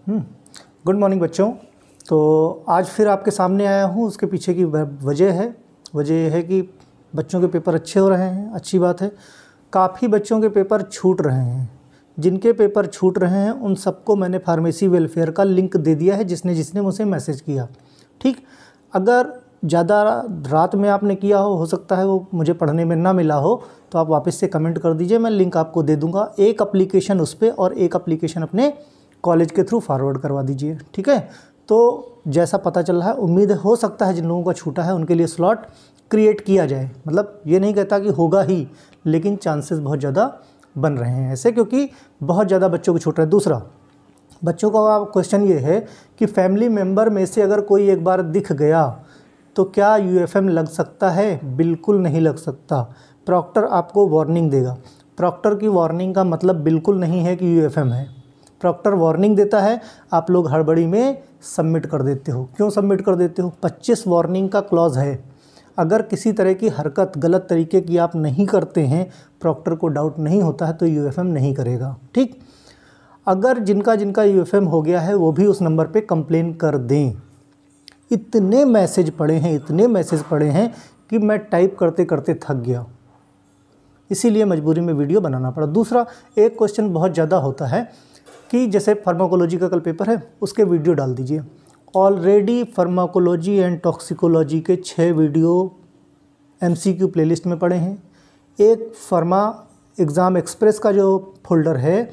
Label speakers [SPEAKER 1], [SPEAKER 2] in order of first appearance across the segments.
[SPEAKER 1] Good morning बच्चों। तो आज फिर आपके सामने आया हूँ। उसके पीछे की वजह यह है कि बच्चों के पेपर अच्छे हो रहे हैं, अच्छी बात है। काफ़ी बच्चों के पेपर छूट रहे हैं। जिनके पेपर छूट रहे हैं उन सबको मैंने फार्मेसी वेलफेयर का लिंक दे दिया है, जिसने मुझे मैसेज किया। ठीक, अगर ज़्यादा रात में आपने किया हो सकता है वो मुझे पढ़ने में ना मिला हो, तो आप वापस से कमेंट कर दीजिए, मैं लिंक आपको दे दूँगा। एक एप्लीकेशन उस पर और एक एप्लीकेशन अपने कॉलेज के थ्रू फॉरवर्ड करवा दीजिए। ठीक है, तो जैसा पता चल रहा है, उम्मीद हो सकता है जिन लोगों का छूटा है उनके लिए स्लॉट क्रिएट किया जाए। मतलब ये नहीं कहता कि होगा ही, लेकिन चांसेस बहुत ज़्यादा बन रहे हैं ऐसे, क्योंकि बहुत ज़्यादा बच्चों को छूट रहा है। दूसरा, बच्चों का क्वेश्चन ये है कि फैमिली मेम्बर में से अगर कोई एक बार दिख गया तो क्या यूएफएम लग सकता है? बिल्कुल नहीं लग सकता। प्रॉक्टर आपको वार्निंग देगा। प्रॉक्टर की वार्निंग का मतलब बिल्कुल नहीं है कि यूएफएम है। प्रॉक्टर वार्निंग देता है, आप लोग हड़बड़ी में सबमिट कर देते हो। क्यों सबमिट कर देते हो? 25 वार्निंग का क्लॉज है। अगर किसी तरह की हरकत गलत तरीके की आप नहीं करते हैं, प्रॉक्टर को डाउट नहीं होता है, तो यूएफएम नहीं करेगा। ठीक, अगर जिनका यूएफएम हो गया है वो भी उस नंबर पे कंप्लेन कर दें। इतने मैसेज पड़े हैं कि मैं टाइप करते करते थक गया, इसीलिए मजबूरी में वीडियो बनाना पड़ा। दूसरा, एक क्वेश्चन बहुत ज़्यादा होता है कि जैसे फार्माकोलॉजी का कल पेपर है, उसके वीडियो डाल दीजिए। ऑलरेडी फार्माकोलॉजी एंड टॉक्सिकोलॉजी के 6 वीडियो एमसीक्यू प्लेलिस्ट में पड़े हैं। एक फार्मा एग्ज़ाम एक्सप्रेस का जो फोल्डर है,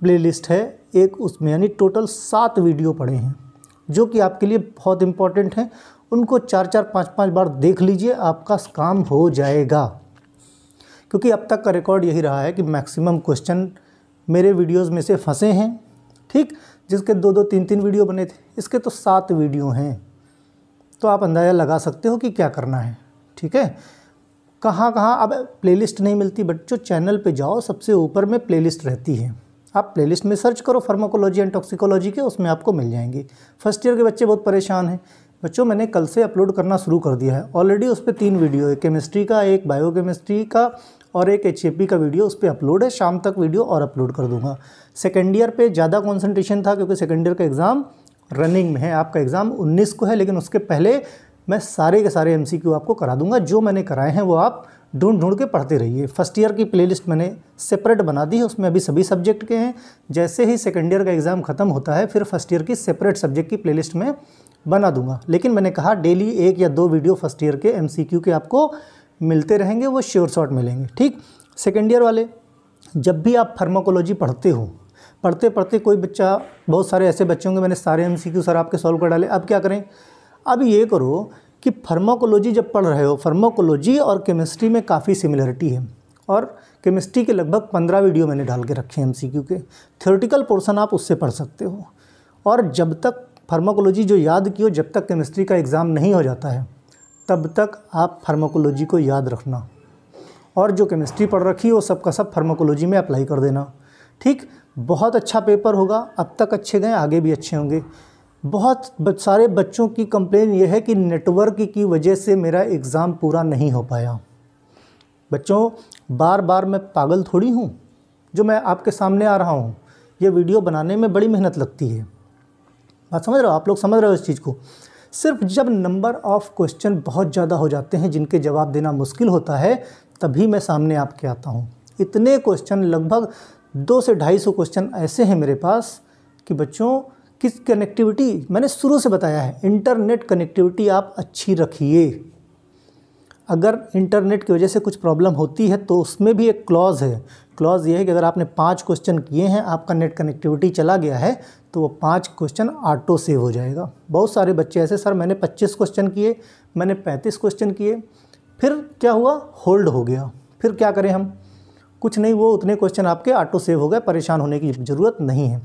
[SPEAKER 1] प्लेलिस्ट है, एक उसमें, यानी टोटल 7 वीडियो पड़े हैं जो कि आपके लिए बहुत इम्पॉर्टेंट हैं। उनको 4-4, 5-5 बार देख लीजिए, आपका काम हो जाएगा। क्योंकि अब तक का रिकॉर्ड यही रहा है कि मैक्सिमम क्वेश्चन मेरे वीडियोज़ में से फंसे हैं। ठीक, जिसके 2-2, 3-3 वीडियो बने थे, इसके तो 7 वीडियो हैं। तो आप अंदाज़ा लगा सकते हो कि क्या करना है। ठीक है, कहाँ अब प्लेलिस्ट नहीं मिलती बच्चों, चैनल पे जाओ, सबसे ऊपर में प्लेलिस्ट रहती है। आप प्लेलिस्ट में सर्च करो फार्माकोलॉजी एंड टॉक्सिकोलॉजी के, उसमें आपको मिल जाएंगी। फर्स्ट ईयर के बच्चे बहुत परेशान हैं। बच्चों, मैंने कल से अपलोड करना शुरू कर दिया है। ऑलरेडी उस पर 3 वीडियो है, केमिस्ट्री का, एक बायोकेमिस्ट्री का और एक एचएपी का वीडियो उस पर अपलोड है। शाम तक वीडियो और अपलोड कर दूंगा। सेकेंड ईयर पे ज़्यादा कंसंट्रेशन था क्योंकि सेकेंड ईयर का एग्ज़ाम रनिंग में है। आपका एग्ज़ाम 19 को है, लेकिन उसके पहले मैं सारे के सारे एमसीक्यू आपको करा दूंगा। जो मैंने कराए हैं वो आप ढूंढ के पढ़ते रहिए। फर्स्ट ईयर की प्लेलिस्ट मैंने सेपरेट बना दी है, उसमें अभी सभी सब्जेक्ट के हैं। जैसे ही सेकेंड ईयर का एग्ज़ाम ख़त्म होता है, फिर फर्स्ट ईयर की सेपरेट सब्जेक्ट की प्लेलिस्ट में बना दूंगा। लेकिन मैंने कहा डेली 1 या 2 वीडियो फर्स्ट ईयर के एमसीक्यू के आपको मिलते रहेंगे, वो श्योर शॉट मिलेंगे। ठीक, सेकेंड ईयर वाले, जब भी आप फार्माकोलॉजी पढ़ते हो, पढ़ते कोई बच्चा, बहुत सारे ऐसे बच्चे होंगे मैंने सारे एमसीक्यू सर आपके सॉल्व कर डाले। अब क्या करें? अब ये करो कि फार्माकोलॉजी जब पढ़ रहे हो, फार्माकोलॉजी और केमिस्ट्री में काफ़ी सिमिलरिटी है, और केमिस्ट्री के लगभग 15 वीडियो मैंने डाल के रखे हैं एमसीक्यू के। थ्योरेटिकल पोर्शन आप उससे पढ़ सकते हो। और जब तक फार्माकोलॉजी जो याद की हो, जब तक केमिस्ट्री का एग्ज़ाम नहीं हो जाता है, तब तक आप फार्माकोलॉजी को याद रखना, और जो केमिस्ट्री पढ़ रखी हो सब का सब फार्माकोलॉजी में अप्लाई कर देना। ठीक, बहुत अच्छा पेपर होगा। अब तक अच्छे गए, आगे भी अच्छे होंगे। बहुत सारे बच्चों की कंप्लेन ये है कि नेटवर्क की वजह से मेरा एग्ज़ाम पूरा नहीं हो पाया। बच्चों, बार बार मैं पागल थोड़ी हूँ जो मैं आपके सामने आ रहा हूँ। ये वीडियो बनाने में बड़ी मेहनत लगती है, बात समझ रहे हो? आप लोग समझ रहे हो इस चीज़ को? सिर्फ जब नंबर ऑफ़ क्वेश्चन बहुत ज़्यादा हो जाते हैं जिनके जवाब देना मुश्किल होता है, तभी मैं सामने आपके आता हूँ। इतने क्वेश्चन, लगभग 200 से 250 क्वेश्चन ऐसे हैं मेरे पास कि बच्चों, किस कनेक्टिविटी, मैंने शुरू से बताया है, इंटरनेट कनेक्टिविटी आप अच्छी रखिए। अगर इंटरनेट की वजह से कुछ प्रॉब्लम होती है तो उसमें भी एक क्लॉज़ है। क्लॉज़ ये है कि अगर आपने 5 क्वेश्चन किए हैं, आपका नेट कनेक्टिविटी चला गया है, तो वो 5 क्वेश्चन ऑटो सेव हो जाएगा। बहुत सारे बच्चे ऐसे, सर मैंने 25 क्वेश्चन किए, मैंने 35 क्वेश्चन किए, फिर क्या हुआ? होल्ड हो गया। फिर क्या करें हम? कुछ नहीं, वो उतने क्वेश्चन आपके ऑटो सेव हो गए। परेशान होने की ज़रूरत नहीं है।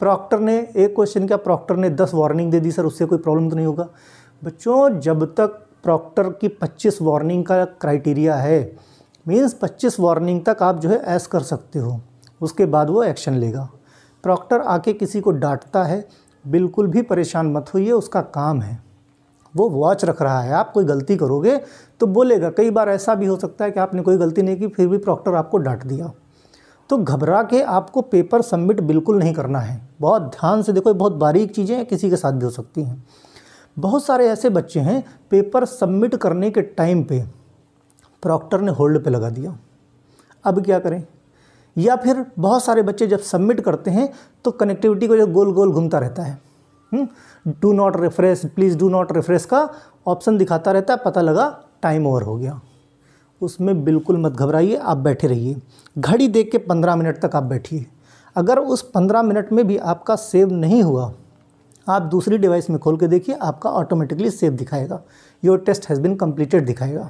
[SPEAKER 1] प्रॉक्टर ने एक क्वेश्चन किया, प्रॉक्टर ने 10 वार्निंग दे दी, सर उससे कोई प्रॉब्लम तो नहीं होगा? बच्चों, जब तक प्रॉक्टर की 25 वार्निंग का क्राइटेरिया है, मीन्स 25 वार्निंग तक आप जो है ऐस कर सकते हो, उसके बाद वो एक्शन लेगा। प्रॉक्टर आके किसी को डांटता है, बिल्कुल भी परेशान मत होइए, उसका काम है, वो वॉच रख रहा है। आप कोई गलती करोगे तो बोलेगा। कई बार ऐसा भी हो सकता है कि आपने कोई गलती नहीं की, फिर भी प्रॉक्टर आपको डांट दिया। तो घबरा के आपको पेपर सबमिट बिल्कुल नहीं करना है। बहुत ध्यान से देखो, बहुत बारीक चीज़ें हैं, किसी के साथ भी हो सकती हैं। बहुत सारे ऐसे बच्चे हैं पेपर सबमिट करने के टाइम पे प्रॉक्टर ने होल्ड पे लगा दिया, अब क्या करें। या फिर बहुत सारे बच्चे जब सबमिट करते हैं तो कनेक्टिविटी को जो गोल गोल घूमता रहता है, do not refresh, please do not refresh का ऑप्शन दिखाता रहता है, पता लगा टाइम ओवर हो गया। उसमें बिल्कुल मत घबराइए, आप बैठे रहिए। घड़ी देख के 15 मिनट तक आप बैठिए। अगर उस 15 मिनट में भी आपका सेव नहीं हुआ, आप दूसरी डिवाइस में खोल के देखिए, आपका ऑटोमेटिकली सेव दिखाएगा, your test has been completed दिखाएगा।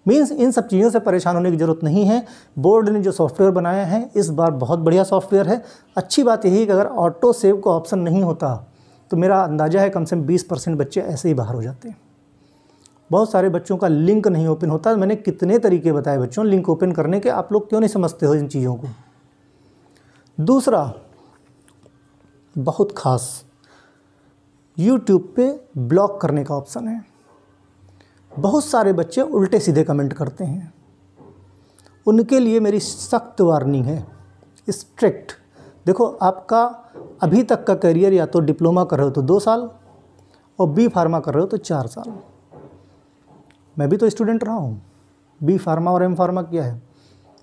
[SPEAKER 1] मीन्स इन सब चीज़ों से परेशान होने की ज़रूरत नहीं है। बोर्ड ने जो सॉफ्टवेयर बनाया है इस बार बहुत बढ़िया सॉफ्टवेयर है। अच्छी बात यही है कि अगर ऑटो सेव का ऑप्शन नहीं होता तो मेरा अंदाज़ा है कम से कम 20% बच्चे ऐसे ही बाहर हो जाते हैं। बहुत सारे बच्चों का लिंक नहीं ओपन होता। मैंने कितने तरीके बताए बच्चों लिंक ओपन करने के, आप लोग क्यों नहीं समझते हो इन चीज़ों को। दूसरा बहुत ख़ास, YouTube पे ब्लॉक करने का ऑप्शन है। बहुत सारे बच्चे उल्टे सीधे कमेंट करते हैं, उनके लिए मेरी सख्त वार्निंग है, स्ट्रिक्ट। देखो, आपका अभी तक का करियर या तो डिप्लोमा कर रहे हो तो 2 साल और बी फार्मा कर रहे हो तो 4 साल। मैं भी तो स्टूडेंट रहा हूँ, बी फार्मा और एम फार्मा किया है,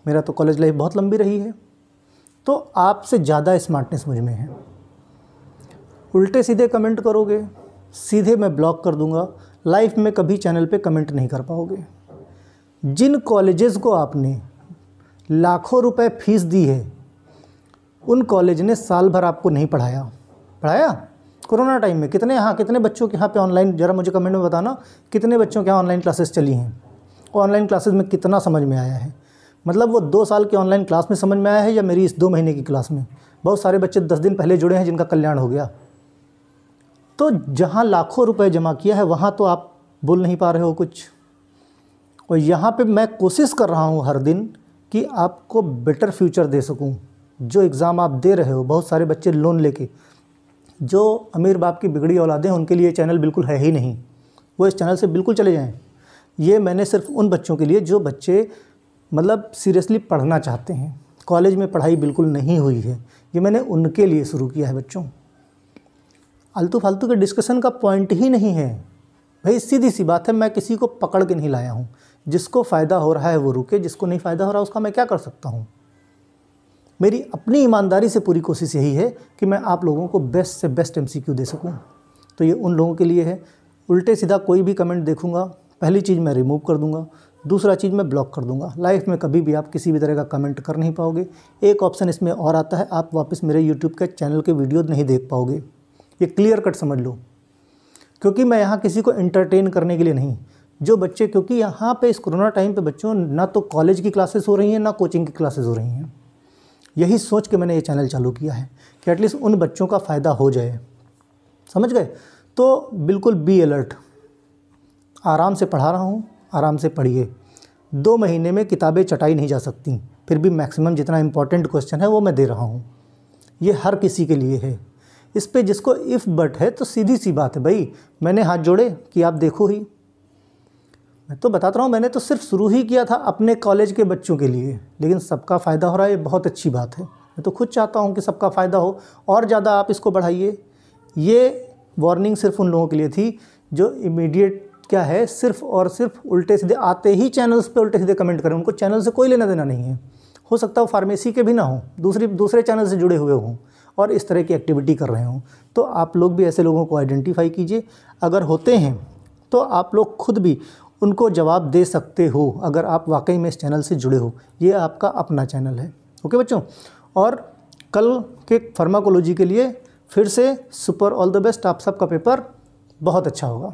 [SPEAKER 1] मेरा तो कॉलेज लाइफ बहुत लंबी रही है, तो आपसे ज़्यादा स्मार्टनेस मुझ में है। उल्टे सीधे कमेंट करोगे, सीधे मैं ब्लॉक कर दूंगा, लाइफ में कभी चैनल पे कमेंट नहीं कर पाओगे। जिन कॉलेजेस को आपने लाखों रुपए फीस दी है, उन कॉलेज ने साल भर आपको नहीं पढ़ाया। कोरोना टाइम में कितने बच्चों के यहाँ पे ऑनलाइन, ज़रा मुझे कमेंट में बताना, कितने बच्चों के यहाँ ऑनलाइन क्लासेस चली हैं, ऑनलाइन क्लासेस में कितना समझ में आया है। मतलब वो 2 साल की ऑनलाइन क्लास में समझ में आया है या मेरी इस 2 महीने की क्लास में। बहुत सारे बच्चे 10 दिन पहले जुड़े हैं जिनका कल्याण हो गया। तो जहाँ लाखों रुपए जमा किया है वहाँ तो आप बोल नहीं पा रहे हो कुछ। और यहाँ पे मैं कोशिश कर रहा हूँ हर दिन कि आपको बेटर फ्यूचर दे सकूँ। जो एग्ज़ाम आप दे रहे हो, बहुत सारे बच्चे लोन लेके, जो अमीर बाप की बिगड़ी औलादें, उनके लिए चैनल बिल्कुल है ही नहीं, वो इस चैनल से बिल्कुल चले जाएं। ये मैंने सिर्फ उन बच्चों के लिए जो बच्चे मतलब सीरियसली पढ़ना चाहते हैं, कॉलेज में पढ़ाई बिल्कुल नहीं हुई है, ये मैंने उनके लिए शुरू किया है बच्चों। आलतू फालतू के डिस्कशन का पॉइंट ही नहीं है भाई, सीधी सी बात है। मैं किसी को पकड़ के नहीं लाया हूँ, जिसको फ़ायदा हो रहा है वो रुके, जिसको नहीं फ़ायदा हो रहा उसका मैं क्या कर सकता हूँ। मेरी अपनी ईमानदारी से पूरी कोशिश यही है कि मैं आप लोगों को बेस्ट से बेस्ट MCQ दे सकूँ। तो ये उन लोगों के लिए है। उल्टे सीधा कोई भी कमेंट देखूँगा, पहली चीज़ मैं रिमूव कर दूँगा, दूसरा चीज़ मैं ब्लॉक कर दूँगा। लाइफ में कभी भी आप किसी भी तरह का कमेंट कर नहीं पाओगे। एक ऑप्शन इसमें और आता है, आप वापस मेरे YouTube के चैनल के वीडियो नहीं देख पाओगे। ये क्लियर कट समझ लो, क्योंकि मैं यहाँ किसी को एंटरटेन करने के लिए नहीं। जो बच्चे, क्योंकि यहाँ पे इस कोरोना टाइम पे बच्चों ना तो कॉलेज की क्लासेस हो रही हैं ना कोचिंग की क्लासेस हो रही हैं, यही सोच के मैंने ये चैनल चालू किया है कि एटलीस्ट उन बच्चों का फ़ायदा हो जाए। समझ गए? तो बिल्कुल बी अलर्ट। आराम से पढ़ा रहा हूँ, आराम से पढ़िए। 2 महीने में किताबें चटाई नहीं जा सकती, फिर भी मैक्सिमम जितना इंपॉर्टेंट क्वेश्चन है वो मैं दे रहा हूँ। ये हर किसी के लिए है। इस पे जिसको इफ़ बट है तो सीधी सी बात है भाई, मैंने हाथ जोड़े कि आप देखो ही। मैं तो बताता रहा हूँ, मैंने तो सिर्फ शुरू ही किया था अपने कॉलेज के बच्चों के लिए, लेकिन सबका फ़ायदा हो रहा है, ये बहुत अच्छी बात है। मैं तो खुद चाहता हूँ कि सबका फ़ायदा हो और ज़्यादा आप इसको बढ़ाइए। ये वार्निंग सिर्फ उन लोगों के लिए थी जो इमीडिएट क्या है, सिर्फ और सिर्फ उल्टे सीधे आते ही चैनल्स पे उल्टे सीधे कमेंट करें। उनको चैनल से कोई लेना देना नहीं है। हो सकता है वो फार्मेसी के भी ना हो, दूसरे चैनल से जुड़े हुए हों और इस तरह की एक्टिविटी कर रहे हों। तो आप लोग भी ऐसे लोगों को आइडेंटिफाई कीजिए। अगर होते हैं तो आप लोग खुद भी उनको जवाब दे सकते हो, अगर आप वाकई में इस चैनल से जुड़े हो। ये आपका अपना चैनल है। ओके बच्चों, और कल के फार्माकोलॉजी के लिए फिर से सुपर ऑल द बेस्ट। आप सबका पेपर बहुत अच्छा होगा।